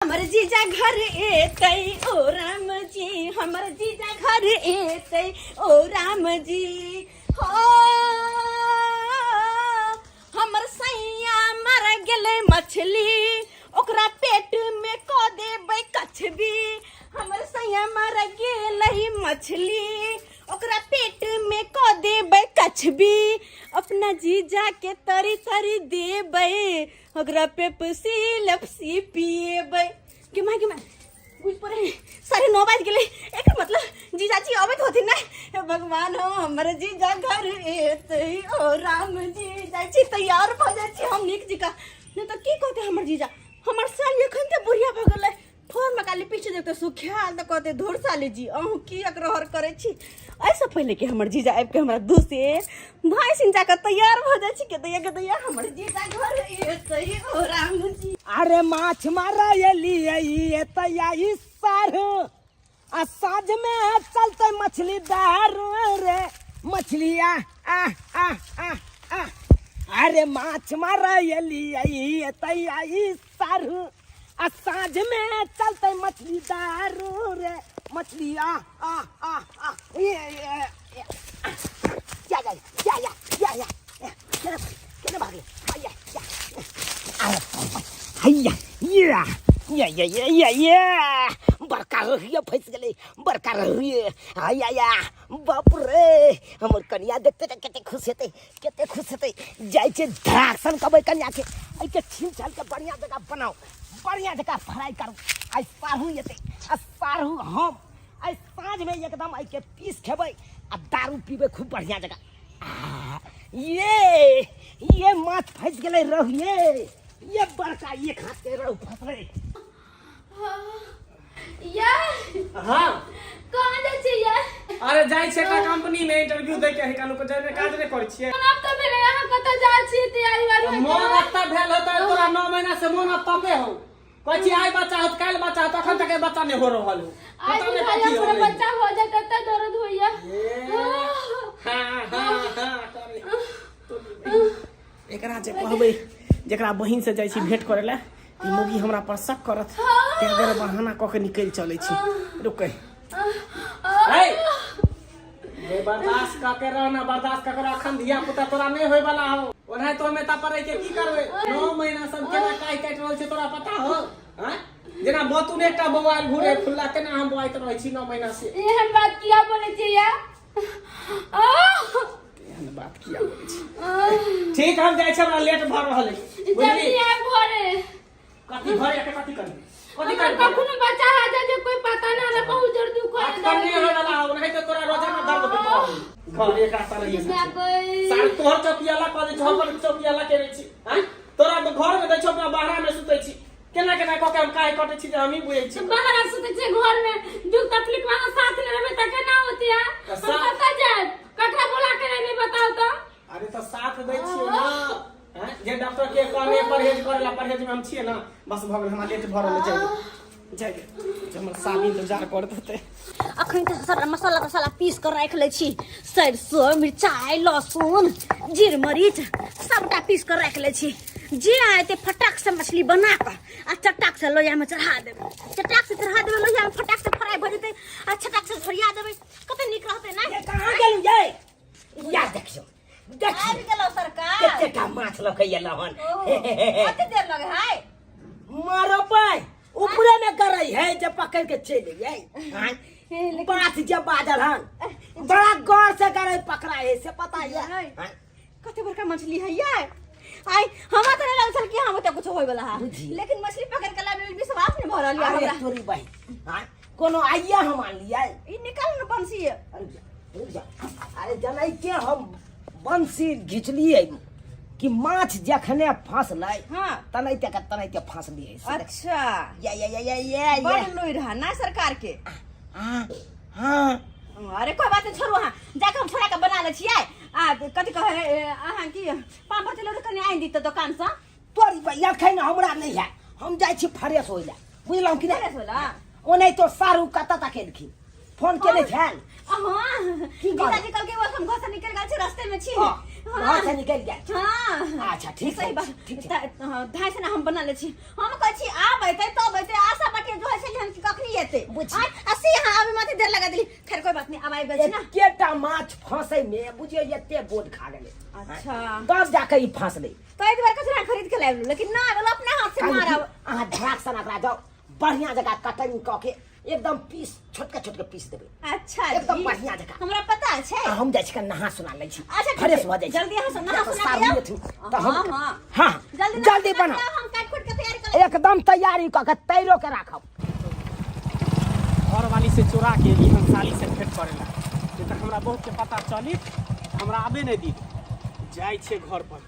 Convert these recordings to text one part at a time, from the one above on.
हमर जीजा घर एतै ओ राम जी, हमर जीजा घर एतै ओ राम जी। हो हमर सैया मर गेलै मछली, ओकरा पेट में क देबै कछबी। हमर सैया मर गेलै मछली, ओकरा पेट में क देबै कछबी। अपना जीजा के तरी तरी देबै, ओकरा पेप्सी लपसी पिएबै। गिमा बुझ पड़े 9:30 बज गेलै, एकर मतलब जीजाजी अबैत होथिन ना। हे भगवान हो हमर जीजा घर एतै ओ राम जी। जाइ छी तैयार भ जाइ छी हम नीक जिका, नहीं तो की कहते हमर जीजा। हमर साली एखन ते बुढ़िया भ गेलै, फोन में काली पीछे देखते सुख्याल त कहते धुर साली जी अहूँ की अकरहर करे छी। ऐसे पहले कि हमर जीजा आबि के हमरा दू से भाई सिंचा के तैयार भ जाइ छी के दैया हमर जीजा घर एतै ओ राम जी। अरे माछ मारा एलिए तैयारी सारू आ साँझ में चलते मछली दारू रे मछलिया आ आ आ आ। अरे माछ मारा एलिए तैयारी सारू आ साँझ में चलते मछली दारू रे मछलिया आ आ आ ये क्या भागे हैया बड़का रहिए फंस गए बड़का रहिए हैया बाप रे हमर कनिया देखते कते खुश हेते जाय छे धराक्सन कबै कनिया के आई के छीन छाल के बढ़िया जगह बनाओ बढ़िया जगह फ्राई करू आई सारू येते आ सारू हम आई साँझ में एकदम आई के पीस खेबै आ दारू पीबे खूब बढ़िया जगह। ये माछ फंस गए रहिए ये बड़का एक हाथ के रहू फसले। हां कहां जाय छी यार? अरे जाय छै का कंपनी में इंटरव्यू दे के कानो को जाय में काज नै करै छियै। मोन अब त भेले यहां कत जाय छी तैयारी वाली मोन अत्ता भेल होता तोरा 9 महीना से मोन तबे हो कहै छी आइ बच्चा होत काल बच्चा होत अखन तक बच्चा नै हो रहल हो आज भाई पूरा बच्चा हो जाए कत दर्द होइया। हां एकरा जे कहबै जेकरा बहिन से जाय छी भेंट करे ला ई मुगी हमरा पर शक करत ते अगर बहाना क के निकल चलै छी रुकै ए ये बर्दाश्त का के रहना बर्दाश्त का कर अखन धिया पुता तोरा नहीं होय वाला हो ओनाय तो में ता परै के की करबै 9 महीना सब केना काट रहल छै तोरा पता हो हैं जेना बतून एकटा मोबाइल घुरे खुल्ला तेना हम बोआइत रहै छी 9 महीना से एहन बात किया बोले छी या एहन बात किया बोले छी। ठीक हम जाय छै हमरा लेट भ रहल है जल्दी आब घरे कथि घरे के कथि करी कखनो बच्चा आ जाए कोई पता ना रे बहुत जोर दुख आज करने होय वाला हो नहीं तो तोरा रोजा में दर्द होत घर एक रास्ता रही सार तोहर चौकियाला कह दे हमर चौकियाला के छी हैं तोरा घर में दै छौ अपना बाहर में सुतै छी केना क के हम काहे कटै छी जे हम ही बुझै छी बाहर सुतै छै घर में दुख तकलीफ वाला साथ ले रहबे त केना होती है हम पता जाए ककरा बोला के नहीं बताओ तो। अरे तो साथ दै छी ना हैं जे डॉक्टर के कहले परहेज करेला परहेज में हम छिए ना बस भ गेल हमरा लेट भ रहल जाय हमर साली इंतजार करत होते। अखन त सारा मसाला तसाला पीस कर राख ले छी, सरसों मिर्चाई लहसुन जीर मरीच सबटा पीस कर राख ले छी। जे आते फटाक से मछली बना कर आ चटाक से लोहिया में चढ़ा देबे, चटाक से चढ़ा देबे लोहिया में फटाक से फ्राई भ जेते आ चटाक से झरिया देबे कते निक रहते ना। ये कहां गेल जाय या देखियो आबि गेलो सरकार कते का माछ लकैया लहन कते देर लगे है मारो पाए ऊपरे में करे है जब पकड़ के चले जाए बात जब बाजल हन बड़ा गौर से करे पकड़ा है से पता है कते बड़का मछली है ये। आई हमरा त नहीं लगल कि हम त कुछ होय वाला है, लेकिन मछली पकड़ के लाबे विश्वास नहीं भ रहल है हमरा तोरी भाई हां कोनो आइया हम मान लिया ई निकाल न बंसी। अरे जनाई के हम बंसी घिचलिए कि माछ जखने फंसलै हां तनैते फंसलिए। अच्छा या बड़ लोई रहा ना सरकार के। हां अरे कोई बात नहीं छोड़ू हां जाके हम छोड़ा के बना ले छियै आ कथि कहे अहाँ की 5 किलो कने आइन दी त दुकान से तोरी भैया खैन हमरा नहीं है हम जाय छी फ्रेश होइला बुझलौ कि फ्रेश होला ओनै तो सारू कत तक केलखिन फोन केने छल हां जीजाजी कल के वो हम घर से निकल गए छे रास्ते में छी घर से निकल गया हाँ अच्छा ठीक सही है बात ठीक है धाय से ना हम बना ले छी हम कहै छी आब एतै तब एतै आशा बाटे जो है से हम कखनी एतै बुझी। अस्सी हां अभी माथे देर लगा देली खैर कोई बात नहीं अब आइ गेल छी ना एकेटा माछ फंसे में बुझियो एते बोझ खा गेले अच्छा तब जाके ई फंस ले तो एक बार कचरा खरीद के लाइब लेकिन ना बोलो अपने हाथ से मारब अहाँ धड़ाक सनक ला जाओ बढ़िया जगह कटिंग क के एकदम पीस छोटका पीस देबे अच्छा एकदम जी बढ़िया जगह हमरा पता छै हम जाइ छी नहा सुना लै छी अच्छा, ठीक फ्रेश है। हो जाइ छी जल्दी यहाँ से नहा सुना सारू लिया। ये थी, तो हम हाँ, हां जल्दी नहा बना लिया, हम काट कुट के तैयारी कर एकदम तैयारी क के तैरो के राखब घर वाली से चोरा के एली हम साली से भेंट करेला जे तक हमरा बहुत के पता चली हमरा आबे नहीं दी जाय छे घर पर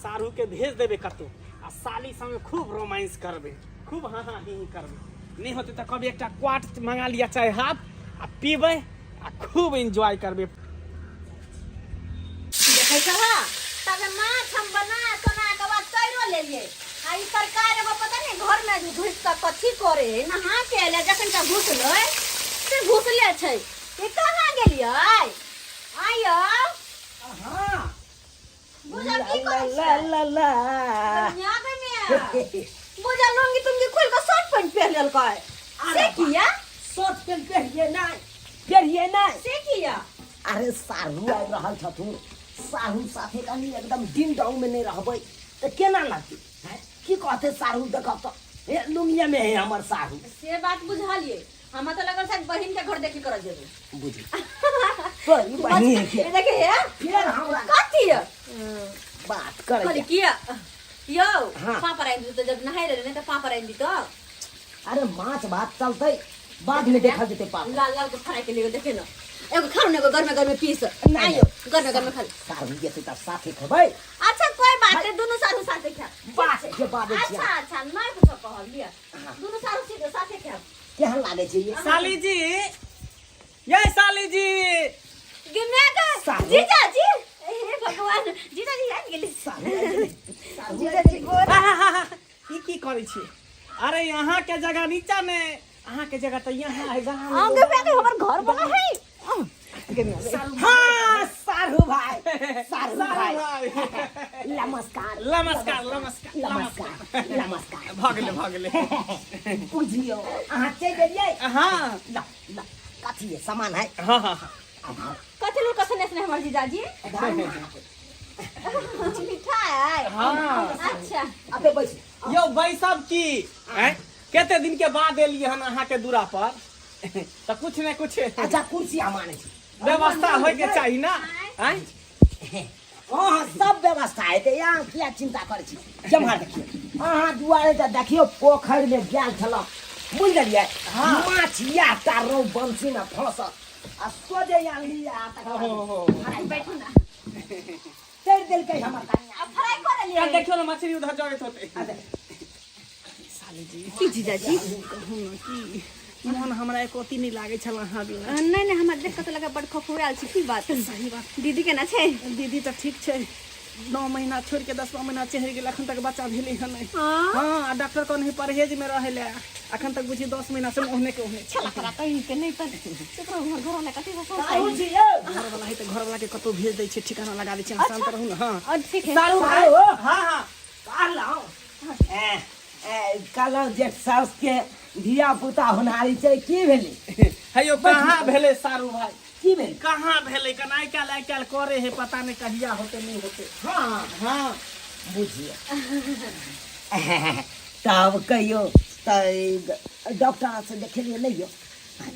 सारू के भेज देबे कतो आ साली संगे खूब रोमांस करबे खूब हाँ हाँ ही करबे नहीं होते तो कभी एक क्वाट मंगा लिया चाहे हाथ आ पीबे आ खूब एंजॉय करबे देखै छ हां तबे माछ हम बना सोना के बाद तैरो ले लिए आ ई सरकार एगो पता नहीं घर में घुस के कथी करे नहा के एले जखन का घुसलै से घुसले छै ई कहां गेलियै आइयो हां बुझा की करै ला छै ला ला दुनिया में बुझा लुंगी तुंगी खोल के शर्ट पैंट पहन लेल काय से किया शर्ट पैंट पहनिए नहीं से किया अरे सारू आबि रहल छथुन सारू साथे कनी एकदम दिन डाउन में नहीं रहबै त केना लगतै हैं की कहते सारू देखब त ए लुंगिया में है हमर सारू से बात बुझा लिए हम तो लगल शायद बहिन के घर देखी कर जेबे बुझी तोरी बहिनी है के देखे है फिर हमरा कथी है बात करे कहली किया यो हाँ। पापा राइन दी तो जब नहाई रहे तो पापा राइन दी तो अरे माछ भात चलतै बाद में देखल जेतै पाप लाल लाल को फ्राई के लिए देखे ना एगो खाओ ना एगो घर में पीस नहीं। आइयो घर में खा ले। सारू जेतै त साथे खेबै अच्छा कोई बात नहीं दोनों सारू साथे खा बात के बादे छिया अच्छा अच्छा मैं कुछ कहल लिया हाँ। दोनों सारू सीधे साथे खा केहन लागे छै ये साली जी ये साली जी गिने का सारू। जीजा जी हे भगवान जीजा जी आ गेली सारू जीजा जी को ई की करै छी अरे यहाँ के जगह नीचा में अहाँ के जगह तो यहाँ है जहाँ आगे पे आगे हमर घर बना है हाँ सारू भाई सारू भाई भाई नमस्कार नमस्कार नमस्कार नमस्कार नमस्कार भगले बुझियो अहाँ चलि गेलियै हाँ ल ल कथी है सामान है हाँ हाँ हाँ आधार कथी लोग कसने से हमर जीजा जी आधार में मिठाई है हाँ। अच्छा अबे बैठ यो भाई साहब की कते दिन के बाद एलिए हन अहाँ के दूरा पर तो कुछ न कुछ अच्छा कुर्सी माने छी व्यवस्था होय के चाहिए ना हैं हाँ सब व्यवस्था है तो यहाँ क्या चिंता करे छी जम्हर देखियो अहाँ दुआरे तऽ देखियो पोखरि में गेल छलौ बुझ गेलियै माछ या तारो बंसी में फंसल आ सोजे यहाँ लिया तक बैठो ना चढ़ देलकै हमर कन्या अब फ्राई कर यार लिए देखियो ना मछली उधर जाइत होते साली जी की जीजा जी कहूँ ना कि मोहन हमरा एकोती नहीं लागे छल अहाँ बिना नहीं नहीं हमरा देख के तो लगा बड़ खखुआल छी की बात सही बात दीदी के ना छै दीदी तो ठीक छै 9 महीना छोड़ के 10वां महीना चढ़ गेल अखन तक बच्चा भेले हन नहीं हां हाँ डॉक्टर कहने परहेज में रहे ले अखन तक बुझी 10 महीना से ओहने के ओहने चला करा कहीं के नहीं पर केकरो घर घर में कथि सारू सब जी यौ घर वाला है तो घर वाला के कतो भेज दै छै ठिकाना लगा दै छै आसान तो रहू ना हाँ और ठीक है सारू भाई हो हाँ हाँ कहलौ कहलौ जे साउस के धिया पुता होनारी छै की भेलै है यो कहाँ भेले सारू भाई की भेलै कहाँ भेले कन आइ काल करे है पता नहीं कहिया होते नहीं होते हाँ हाँ बुझिए तब कहियो डॉक्टर से देखेलिए नहीं हो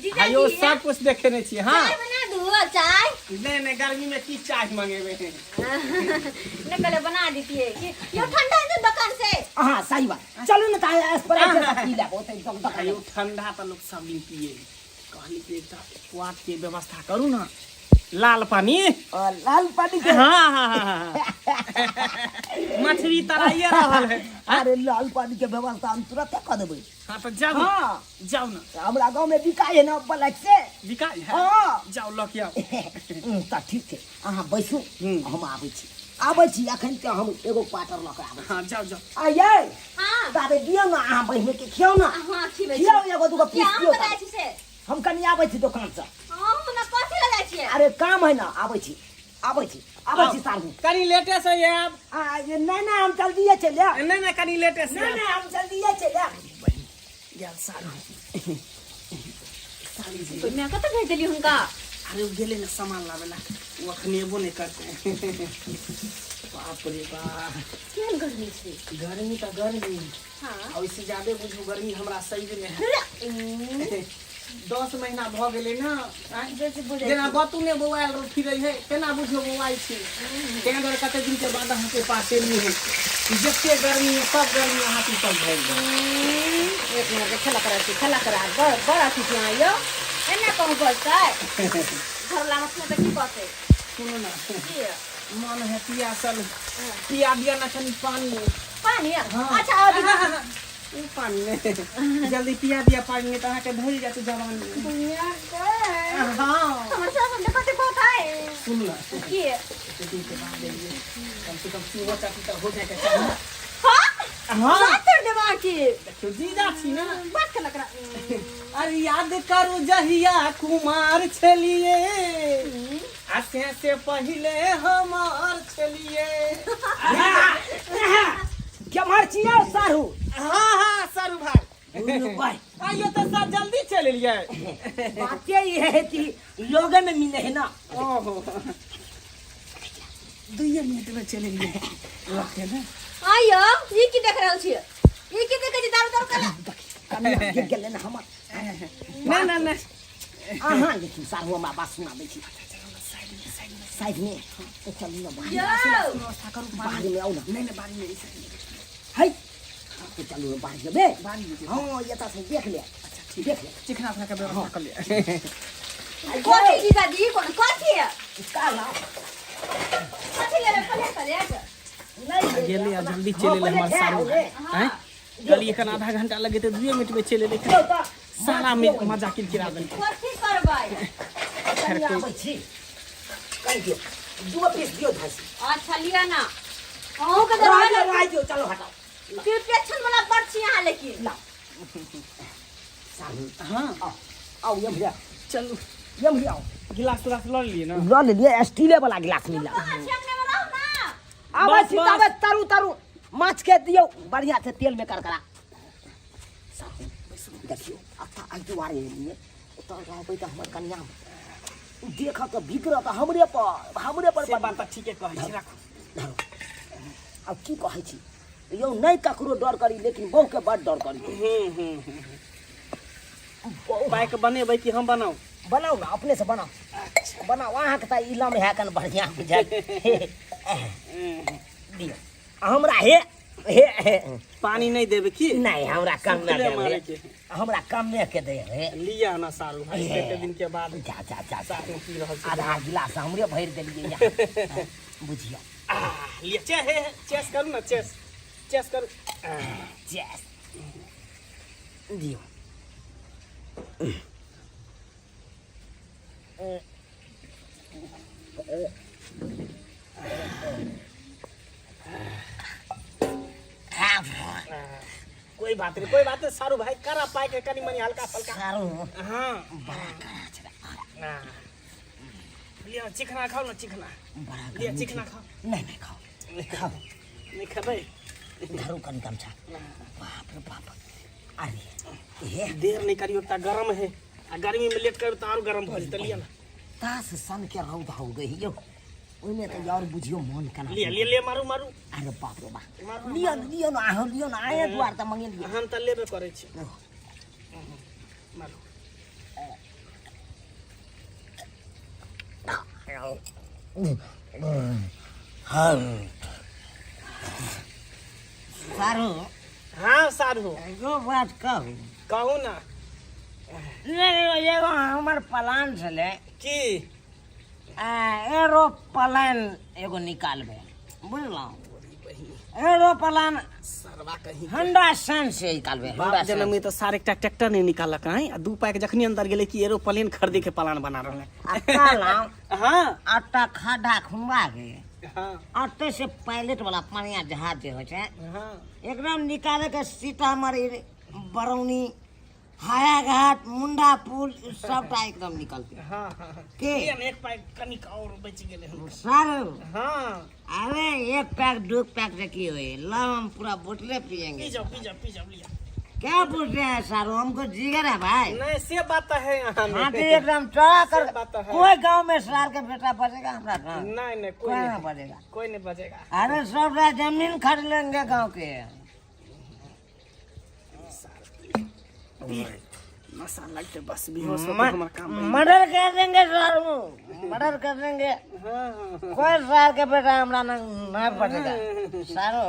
जीजा आयो जी सब कुछ देखेने छी हाँ चाय बना दू चाय नहीं गर्मी में की चाय मंगेबे हैं निकले बना दीजिए कि यो ठंडा है तो दुकान से हाँ सही बात चलो ना ताए स्प्राइट का पी ले बहुत एकदम तक आयो ठंडा तो लोग सब दिन पिए कहली कि एकटा क्वाट के व्यवस्था करू ना लाल पानी और लाल पानी के हाँ हाँ हाँ मछली तराइए रहल है अरे लाल पानी के व्यवस्था हम तुरंत कर देबै हाँ तो जाओ हाँ जाओ ना हमरा गांव में बिकाय है ना ब्लैक से बिकाई है हाँ जाओ लऽ के आओ त ठीक छै अहाँ बैसू हम आबै छी अखन ते हम एगो क्वार्टर लऽ के आबै हाँ जाओ जाओ आइए हां ताबे दियौ ना अहाँ बहिन के खियाउ ना हां खिबै खियाउ एगो दूगो पीस क्या दियौ बताइ छी से हम कनी आबै छी दुकान से हम ना कथि लगाइ छी अरे काम है ना आबै छी आबै छी सारू कनी लेटे से ये अब ये नहीं हम जल्दी चले नहीं कनी लेटे से नहीं हम जल्दी चले गेल सारू तो मैं कत भेज देली हुनका अरे गेले ना सामान लावेला वो अखनेबो नहीं करते बाप रे बाप केहन गर्मी छै गर्मी तो गर्मी हां और इससे ज्यादा बुझू गर्मी हमरा सही में है 10 महीना भ गेलै ना जेना बतुने बौआल फिरै है केना बुझियो बौआइ छी तें दुआरे कते दिन के बाद अहाँके पास एली है जते गर्मी है सब गर्मी अहाँ की सब भइल एक मिनट खेला करा बड़ा चीज यहाँ यो एने कहूँ बोलते घर ला मत तो की कहते सुनो ना की मन है पियासल पिया दिया ना कनी पानी हाँ। अच्छा अभी उ पानी में जल्दी पिया दिया पानी में तो अहाँके धोई जाते जवान में दुनिया के हाँ हमर सब हम देखते कहता है सुन ना की दिन के बाद देंगे कम से कम सुबह तक तो हो जाएगा चाहिए हां हाँ बात कर दे बाकी तो जीजा छी ना बात कर लग अरे याद करू जहिया कुमार छलिए आसे से पहले हमार छलिए क्या मार छिया सारू हाँ सारू भाई भाई आइयो तो सर जल्दी चले लिए बात ये है कि लोग में मिले है ना ओहो 2 मिनट में चले लिए रखे ना आयो ई की देख रहल छी ई की देखे छी दारू कर कमी गिर गेल ना हमर ना अहाँ लेकिन सारू हमरा बात सुनाबै छी साइड में तो चल ना यो बाहर में आओ ना नहीं बाहर में है तो चलो बाहर में हां ये तो देख ले अच्छा ठीक देख ले चिकना अपना का व्यवस्था कर ले कोठी जी दादी कोन कोठी है इसका ना कोठी ले पले करे नहीं गेले आ जल्दी चले ले हमार सारू हैं कल एक आधा घंटा लगे तो 2 मिनट में चले लेकिन सारा में मजा किरकिरा देल कोठी करबै खैर कोई छी कह दियो 2 पीस दियो धासी अच्छा लिया ना अहू के दरवाजा राय दियो चलो हटाओ फिर पेछन वाला पर्ची यहाँ लेकिन ला सारू हां आओ ये भैया चलो ये भैया आओ गिलास उलास ल लिए ना ल लिए स्टील वाला गिलास मिला सामने में रहो ना आवे बस, सीतावे तरु माछ के दियो बढ़िया से तेल में करकरा देखियो अच्छा आई दुआरे लिए तो रहबै त हमर कन्या देखा तो भीतर त हमरे पर से बात ठीक है कहै छी राखो धरो अब की कहै छी यो नहीं ककरो डर करी लेकिन बहु के बड़ डर करी बाइक बनेबै कि हम बनाऊ बनाओ ना अपने से बनाओ बनाओ अहाँ के त इलम है कन बढ़िया बुझाय दियो हमरा हे पानी नहीं देबे की नहीं हमरा कम में सुखले मारे दे के हमरा कम में के दे हे लिया ना सारू भाई कते दिन के बाद जा साथ में पी रहल छी आधा गिलास हमरे भर देलिए यहाँ बुझियो लिया चेस करू ना चेस करू जैस दियो कोई बात नहीं सारू भाई करा पाए के कनी मनी हल्का फल्का सारू हां बड़ा करा छड़ा ना लिया चिकना खाओ ना चिकना बड़ा लिया चिकना खाओ नहीं खाओ नहीं खाबे धरू कन कम छा बाप रे बाप अरे ये देर नहीं करियो ता गरम है आ गर्मी में लेट कर तो और गरम भ जत लिया ना तास सन के रौद हो गई यो ओइमे त यार बुझियो मन कना लिया मारू अरे बाप रे बाप लियो ना आए द्वार त मंगे लियो हम त लेबे करे छी मारू सारू हां सारू एगो बात कहू कहू ना नहीं एगो हमर प्लान छले की एरोप्लेन एगो निकालबे बुझलौ एरोप्लेन सरवा कहीं होंडा सन से निकालबे बाप जन्म में तो सारे एक ट्रैक्टर नहीं निकालक है आ 2 पैक जखनी अंदर गेले कि एरोप्लेन खरीदे के प्लान बना रहले हां आटा खड्डा खुनवा के हां आटे से पायलट वाला पानिया जहाज जे होय छै हां एकदम निकाले के सीतामढ़ी बरौनी हाया घाट मुंडा पुल सबटा एकदम निकलते हाँ हाँ हाँ के ये हम एक पैक कनिक और बच गेले हम सारू हाँ अरे एक पैक दो पैक से की हुई लो हम पूरा बोतले पियेंगे पी जाओ लिया क्या पूछ रहे हैं सारू हमको जिगर है भाई नहीं से बात तो है यहाँ में। हाँ तो एकदम चौड़ा कर से बात तो है। कोई गांव में सार के बेटा बचेगा हमारा गाँव नहीं कोई ना बचेगा कोई नहीं बचेगा अरे सबटा जमीन खरीद लेंगे गांव के नशा लगते बस बेहोश होके हमारा काम बन मर्डर कर देंगे सारू मर्डर कर देंगे हाँ हाँ कोई सार के बेटा हमारा नहीं पड़ेगा सारू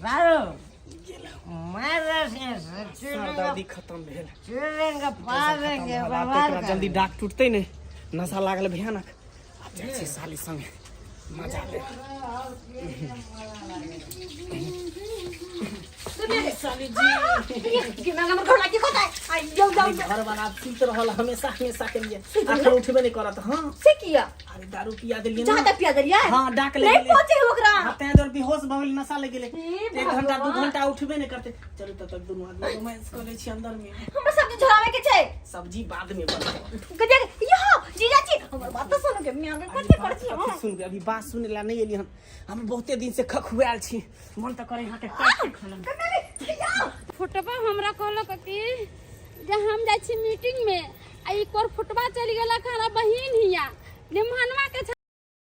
सारू मैं दर्दी खत्म भेल चलेंगे पार देंगे रात बर्बाद एकरा जल्दी डाक टूटते ने नशा लागल भयानक अब जाइ छी साली संगे मजा ले साली जी कि नंबर घर लागी कोता आई जाओ घर वाला सुत रहल हमेशा हमेशा के लिए आखिर उठबे नहीं करत हां से किया अरे दारू पिया देलिए जहां तक पिया दरिया हां डाक ले नहीं पहुंचे ओकरा हाथे दर बेहोश भ गेल नशा लग गेले 1 घंटा 2 घंटा उठबे नहीं करते चलो तब तक दोनों आदमी रोमांस कर ले छी अंदर में हमरा सब्जी झोरावे के छै सब्जी बाद में बनते गजे यहाँ जीजाजी हमर बात तो सुनो के मियां के कते कर छी अभी सुन अभी बात सुने ला नहीं एली हम बहुते दिन से खखुआल छी मन त करे यहाँ के काट खाना फोटोबा हमरा कहलक कि जे हम जाइ छी मीटिंग में आ ई कोर फोटोबा चली गेला खाना बहिन हिया निमहनवा के